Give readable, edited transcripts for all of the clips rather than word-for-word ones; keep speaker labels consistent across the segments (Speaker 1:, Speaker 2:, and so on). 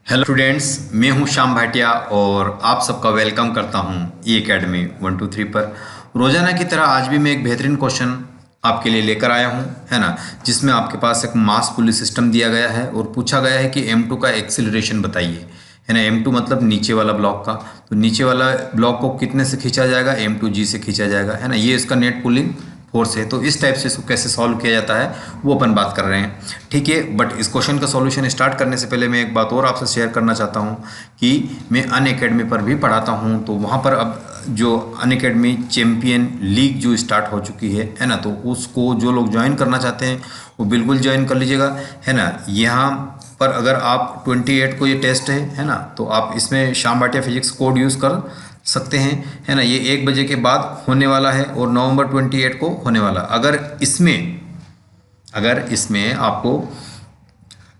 Speaker 1: Hello students, मैं हूं श्याम भाटिया और आप सबका वेलकम करता हूं ई एकेडमी 123 पर। रोजाना की तरह आज भी मैं एक बेहतरीन क्वेश्चन आपके लिए लेकर आया हूं, है ना, जिसमें आपके पास एक मास पुली सिस्टम दिया गया है और पूछा गया है कि M2 का एक्सीलरेशन बताइए, है ना। M2 मतलब नीचे वाला ब्लॉक का, तो नीचे वाला ब्लॉक को कितने से खींचा जाएगा, M2G से खींचा जाएगा, है ना। ये इसका नेट पुलिंग फोर्स है। तो इस टाइप से इसको कैसे सॉल्व किया जाता है वो अपन बात कर रहे हैं, ठीक है। बट इस क्वेश्चन का सॉल्यूशन स्टार्ट करने से पहले मैं एक बात और आपसे शेयर करना चाहता हूँ कि मैं अनअकैडमी पर भी पढ़ाता हूँ। तो वहाँ पर अब जो अनअकैडमी चैम्पियन लीग जो स्टार्ट हो चुकी है ना, तो उसको जो लोग ज्वाइन करना चाहते हैं वो बिल्कुल ज्वाइन कर लीजिएगा, है ना। यहाँ पर अगर आप 28 को ये टेस्ट है ना, तो आप इसमें Shyam Bhatia physics code use कर सकते हैं, है ना। ये 1 बजे के बाद होने वाला है और नवंबर 28 को होने वाला। अगर इसमें आपको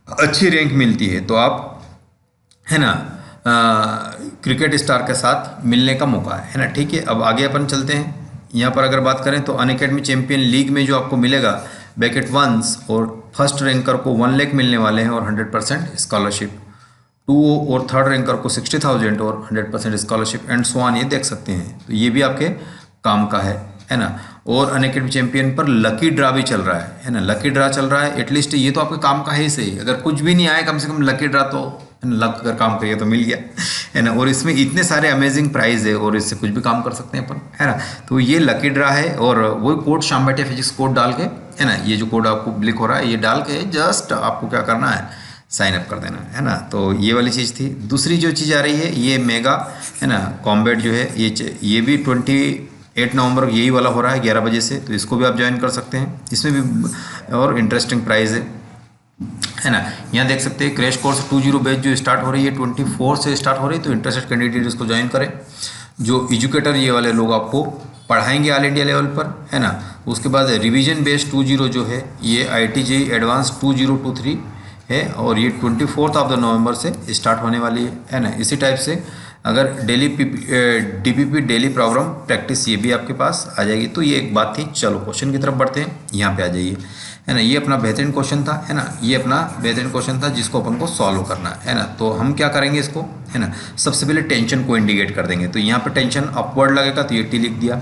Speaker 1: अच्छी रैंक मिलती है तो आप, है ना, क्रिकेट स्टार के साथ मिलने का मौका है ना, ठीक है। अब आगे अपन चलते हैं। यहाँ पर अगर बात करें तो अनअकैडमी चैंपियन लीग में जो आपको मिलेगा बैकेट वंस और फर्स्ट रैंकर को 1 लाख मिलने वाले हैं और 100% स्कॉलरशिप, 2 और थर्ड रैंकर को 60,000 और 100% स्कॉलरशिप एंड सो ऑन, ये देख सकते हैं। तो ये भी आपके काम का है ना। और अनअकैडमी चैंपियन पर लकी ड्रा भी चल रहा है ना, लकी ड्रा चल रहा है। एटलीस्ट ये तो आपके काम का है ही सही, अगर कुछ भी नहीं आए कम से कम लकी ड्रा तो, है ना, लक अगर काम करिए तो मिल गया, है ना। और इसमें इतने सारे अमेजिंग प्राइज है और इससे कुछ भी काम कर सकते हैं अपन, है ना। तो ये लकी ड्रा है और वही code Shyam Bhatia physics code डाल के, है ना, ये जो कोड आपको क्लिक हो रहा है ये डाल के जस्ट आपको क्या करना है, साइन अप कर देना है ना। तो ये वाली चीज़ थी। दूसरी जो चीज़ आ रही है ये मेगा, है ना, कॉम्बैट जो है ये भी 28 नवंबर यही वाला हो रहा है 11 बजे से, तो इसको भी आप ज्वाइन कर सकते हैं। इसमें भी और इंटरेस्टिंग प्राइस है ना। यहाँ देख सकते हैं क्रैश कोर्स 20 बैच जो स्टार्ट हो रही है 24 से स्टार्ट हो रही है, तो इंटरेस्टेड कैंडिडेट इसको ज्वाइन करें। जो एजुकेटर ये वाले लोग आपको पढ़ाएंगे ऑल इंडिया लेवल पर, है ना। उसके बाद रिवीजन बेस्ड 20 जो है ये IIT JEE एडवांस 2023 है और ये 24 नवंबर से स्टार्ट होने वाली है ना। इसी टाइप से अगर daily DPP daily programme practice ये भी आपके पास आ जाएगी। तो ये एक बात थी। चलो क्वेश्चन की तरफ बढ़ते हैं, यहाँ पे आ जाइए, है ना। ये अपना बेहतरीन क्वेश्चन था, है ना, ये अपना बेहतरीन क्वेश्चन था जिसको अपन को सॉल्व करना है ना। तो हम क्या करेंगे इसको, है ना, सबसे पहले टेंशन को इंडिकेट कर देंगे। तो यहाँ पर टेंशन अपवर्ड लगेगा तो ये T लिख दिया,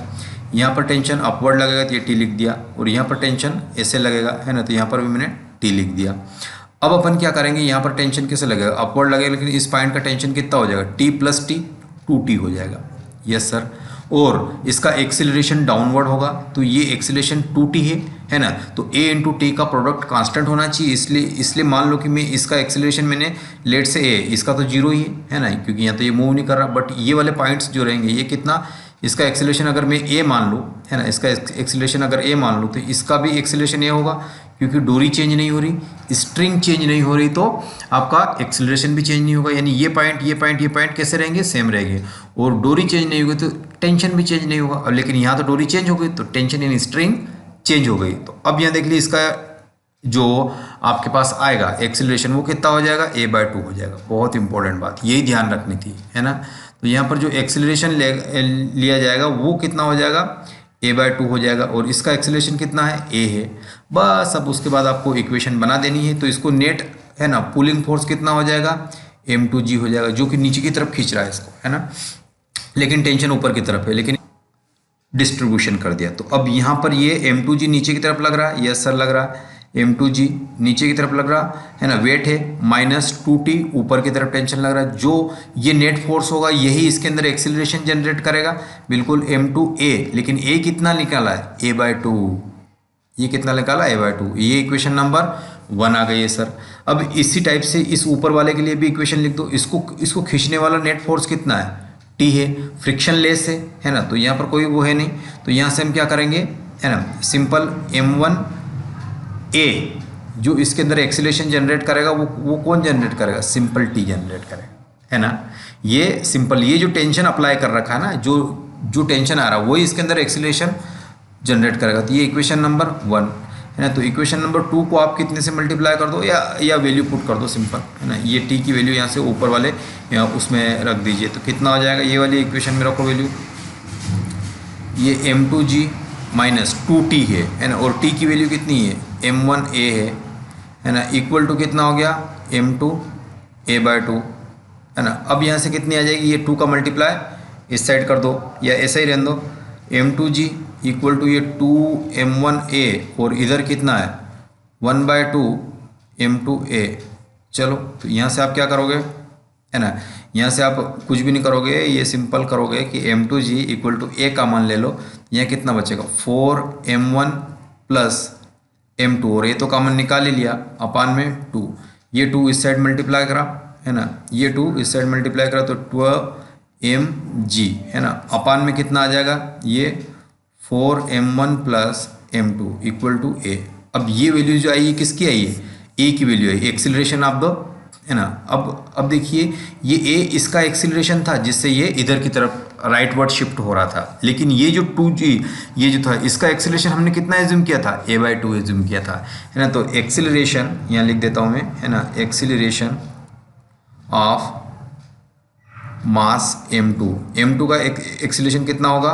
Speaker 1: यहाँ पर टेंशन अपवर्ड लगेगा तो ये T लिख दिया, और यहाँ पर टेंशन ऐसे लगेगा, है ना, तो यहाँ पर भी मैंने T लिख दिया। अब अपन क्या करेंगे, यहाँ पर टेंशन कैसे लगेगा, अपवर्ड लगेगा, लेकिन इस पॉइंट का टेंशन कितना हो जाएगा, T + T 2T हो जाएगा। Yes sir. और इसका एक्सीलरेशन डाउनवर्ड होगा तो ये एक्सीलरेशन 2T है ना। तो A × T का प्रोडक्ट कांस्टेंट होना चाहिए, इसलिए मान लो कि मैं इसका एक्सीलरेशन मैंने लेट से A, इसका तो 0 ही है ना, क्योंकि यहाँ तो ये मूव नहीं कर रहा। बट ये वाले पॉइंट्स जो रहेंगे ये कितना, इसका एक्सीलरेशन अगर मैं A मान लूँ, है ना, इसका एक्सीलरेशन अगर A मान लूँ तो इसका भी एक्सीलरेशन A होगा, क्योंकि डोरी चेंज नहीं हो रही, स्ट्रिंग चेंज नहीं हो रही, तो आपका एक्सीलरेशन भी चेंज नहीं होगा। यानी ये पॉइंट कैसे रहेंगे, सेम रहेंगे। और डोरी चेंज नहीं होगी तो टेंशन भी चेंज नहीं होगा। अब लेकिन यहाँ तो डोरी चेंज हो गई तो टेंशन यानी स्ट्रिंग चेंज हो गई। तो अब यहाँ देख लीजिए इसका जो आपके पास आएगा एक्सीलरेशन वो कितना हो जाएगा, A/2 हो जाएगा। बहुत इंपॉर्टेंट बात यही ध्यान रखनी थी, है ना। तो यहाँ पर जो एक्सीलरेशन लिया जाएगा वो कितना हो जाएगा, A/2 हो जाएगा, और इसका एक्सीलरेशन कितना है, A है। बस अब उसके बाद आपको इक्वेशन बना देनी है। तो इसको नेट, है ना, पुलिंग फोर्स कितना हो जाएगा, M2G हो जाएगा, जो कि नीचे की तरफ खींच रहा है इसको, है ना, लेकिन टेंशन ऊपर की तरफ है, लेकिन डिस्ट्रीब्यूशन कर दिया। तो अब यहाँ पर ये M2G नीचे की तरफ लग रहा है, यस सर लग रहा है, M2G नीचे की तरफ लग रहा है ना, वेट है -2T ऊपर की तरफ टेंशन लग रहा है। जो ये नेट फोर्स होगा यही इसके अंदर एक्सीलरेशन जनरेट करेगा, बिल्कुल M2A। लेकिन A कितना निकाला है, A/2। ये कितना निकाला, A/2। ये इक्वेशन नंबर 1 आ गई है सर। अब इसी टाइप से इस ऊपर वाले के लिए भी इक्वेशन लिख दो। इसको खींचने वाला नेट फोर्स कितना है, T है, फ्रिक्शन लेस है ना, तो यहाँ पर कोई वो है नहीं। तो यहाँ से हम क्या करेंगे, है ना, सिंपल M1A जो इसके अंदर एक्सीलरेशन जनरेट करेगा वो कौन जनरेट करेगा, सिंपल T जनरेट करेगा, है ना। ये सिंपल, ये जो टेंशन अप्लाई कर रखा है ना, जो टेंशन आ रहा है वही इसके अंदर एक्सीलरेशन जनरेट करेगा। तो ये इक्वेशन नंबर 1 है ना। तो इक्वेशन नंबर 2 को आप कितने से मल्टीप्लाई कर दो या वैल्यू पुट कर दो सिंपल, है ना। ये T की वैल्यू यहाँ से ऊपर वाले उसमें रख दीजिए। तो कितना हो जाएगा, ये वाली इक्वेशन में रखो वैल्यू, ये M2G - 2T है ना, और T की वैल्यू कितनी है, M1A है ना, इक्वल टू कितना हो गया, M2 a/2, है ना। अब यहाँ से कितनी आ जाएगी, ये 2 का मल्टीप्लाई इस साइड कर दो या ऐसा ही रहने दो, m2g इक्वल टू ये 2m1a और इधर कितना है 1/2 m2a। चलो तो यहाँ से आप क्या करोगे, है ना, यहाँ से आप कुछ भी नहीं करोगे, ये सिंपल करोगे कि m2g इक्वल टू a का मान ले लो। यहाँ कितना बचेगा 4m1 प्लस m2 और ये तो कॉमन निकाल ही लिया अपान में 2, ये 2 इस साइड मल्टीप्लाई करा, है ना, ये 2 इस साइड मल्टीप्लाई करा तो 12mg, है ना, अपान में कितना आ जाएगा ये 4m1 plus m2 equal to a। अब ये वैल्यू जो आई है किसकी आई है, a की वैल्यू आई, एक्सिलरेशन आप दो, है ना। अब देखिए ये a इसका एक्सिलरेशन था जिससे ये इधर की तरफ राइटवर्ड शिफ्ट हो रहा था, लेकिन ये जो 2g ये जो था इसका एक्सिलरेशन हमने कितना एज्यूम किया था, a/2 एज्यूम किया था, है ना। तो एक्सिलरेशन यहाँ लिख देता हूँ मैं, है ना, एक्सिलरेशन ऑफ मास m2 का एक्सिलरेशन कितना होगा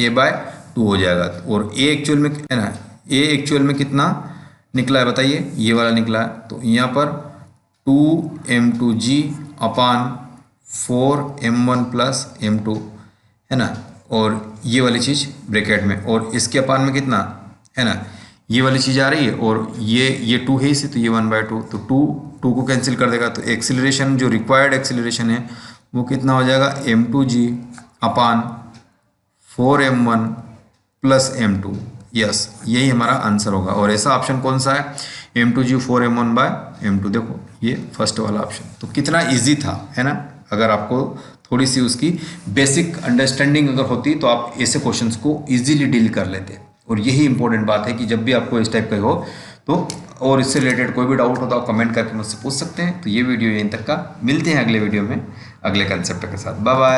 Speaker 1: a/2 हो जाएगा। और a एक्चुअल में, है ना, a एक्चुअल में कितना निकला है बताइए, ये वाला निकला है। तो यहाँ पर 2m2g अपान 4m1 प्लस m2, है ना, और ये वाली चीज़ ब्रैकेट में, और इसके अपान में कितना, है ना, ये वाली चीज़ आ रही है और ये 2 है इसे, तो ये 1/2, तो 2 को कैंसिल कर देगा। तो एक्सिलरेशन जो रिक्वायर्ड एक्सिलरेशन है वो कितना हो जाएगा m2g अपान 4m1 प्लस m2। यस, यही हमारा आंसर होगा। और ऐसा ऑप्शन कौन सा है, m2g 4m1/m2। देखो ये फर्स्ट वाला ऑप्शन। तो कितना इजी था, है ना। अगर आपको थोड़ी सी उसकी बेसिक अंडरस्टैंडिंग अगर होती तो आप ऐसे क्वेश्चंस को इजीली डील कर लेते। और यही इंपॉर्टेंट बात है कि जब भी आपको इस टाइप का हो तो, और इससे रिलेटेड कोई भी डाउट हो तो आप कमेंट करके मुझसे पूछ सकते हैं। तो ये वीडियो यहीं तक का, मिलते हैं अगले वीडियो में अगले कंसेप्ट के साथ। Bye bye.